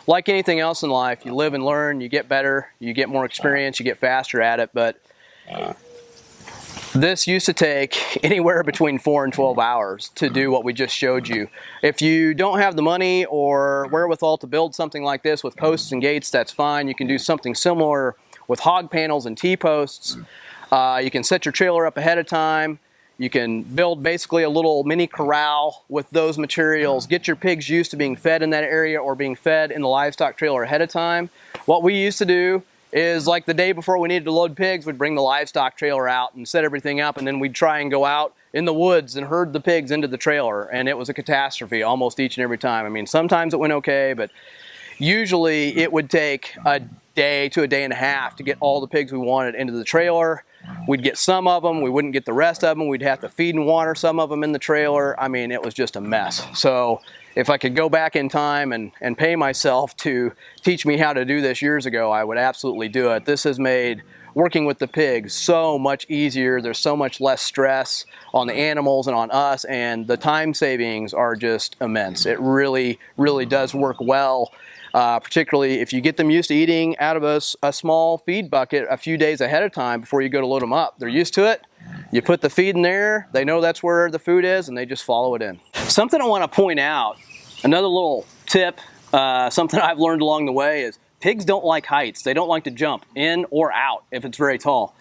like anything else in life, you live and learn, you get better, you get more experience, you get faster at it. But this used to take anywhere between 4 and 12 hours to do what we just showed you. If you don't have the money or wherewithal to build something like this with posts and gates, that's fine. You can do something similar with hog panels and T-posts. You can set your trailer up ahead of time. You can build basically a little mini corral with those materials. Get your pigs used to being fed in that area or being fed in the livestock trailer ahead of time. What we used to do is, like the day before we needed to load pigs, we'd bring the livestock trailer out and set everything up, and then we'd try and go out in the woods and herd the pigs into the trailer, and it was a catastrophe almost each and every time. I mean, sometimes it went okay, but usually it would take a day to a day and a half to get all the pigs we wanted into the trailer. We'd get some of them, we wouldn't get the rest of them. We'd have to feed and water some of them in the trailer. I mean, it was just a mess. So if I could go back in time and pay myself to teach me how to do this years ago, I would absolutely do it. This has made working with the pigs so much easier. There's so much less stress on the animals and on us, and the time savings are just immense. It really, really does work well. Particularly if you get them used to eating out of a small feed bucket a few days ahead of time before you go to load them up. They're used to it. You put the feed in there, they know that's where the food is, and they just follow it in. Something I want to point out, another little tip, something I've learned along the way is pigs don't like heights. They don't like to jump in or out if it's very tall.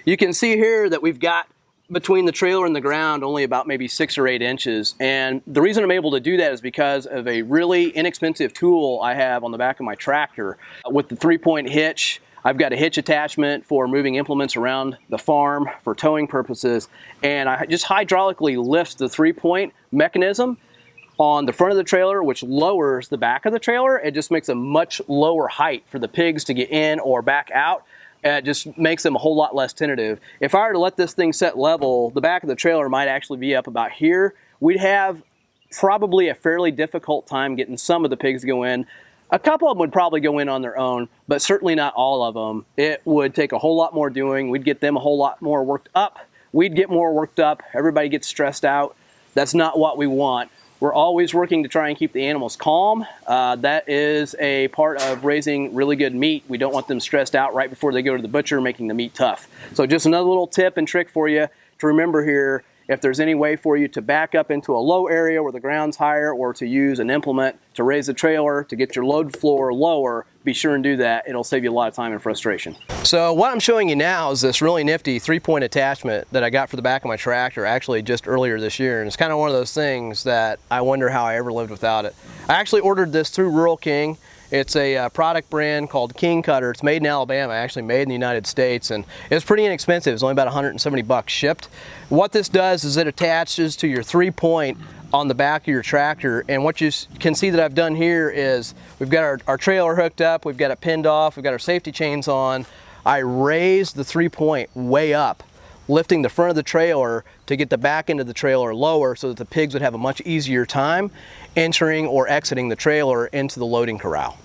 You can see here that we've got between the trailer and the ground only about maybe 6 or 8 inches, and the reason I'm able to do that is because of a really inexpensive tool I have on the back of my tractor. With the 3-point hitch, I've got a hitch attachment for moving implements around the farm for towing purposes, and I just hydraulically lift the 3-point mechanism on the front of the trailer, which lowers the back of the trailer. It just makes a much lower height for the pigs to get in or back out. It just makes them a whole lot less tentative. If I were to let this thing set level, the back of the trailer might actually be up about here. We'd have probably a fairly difficult time getting some of the pigs to go in. A couple of them would probably go in on their own, but certainly not all of them. It would take a whole lot more doing. We'd get them a whole lot more worked up. We'd get more worked up. Everybody gets stressed out. That's not what we want. We're always working to try and keep the animals calm. That is a part of raising really good meat. We don't want them stressed out right before they go to the butcher, making the meat tough. So just another little tip and trick for you to remember here. If there's any way for you to back up into a low area where the ground's higher, or to use an implement to raise the trailer to get your load floor lower, be sure and do that. It'll save you a lot of time and frustration. So what I'm showing you now is this really nifty 3-point attachment that I got for the back of my tractor actually just earlier this year, and it's kind of one of those things that I wonder how I ever lived without it. I actually ordered this through Rural King. It's a product brand called King Cutter. It's made in Alabama, actually made in the United States, and it's pretty inexpensive. It's only about 170 bucks shipped. What this does is it attaches to your 3-point on the back of your tractor, and what you can see that I've done here is we've got our trailer hooked up, we've got it pinned off, we've got our safety chains on. I raised the 3-point way up, lifting the front of the trailer to get the back end of the trailer lower so that the pigs would have a much easier time entering or exiting the trailer into the loading corral.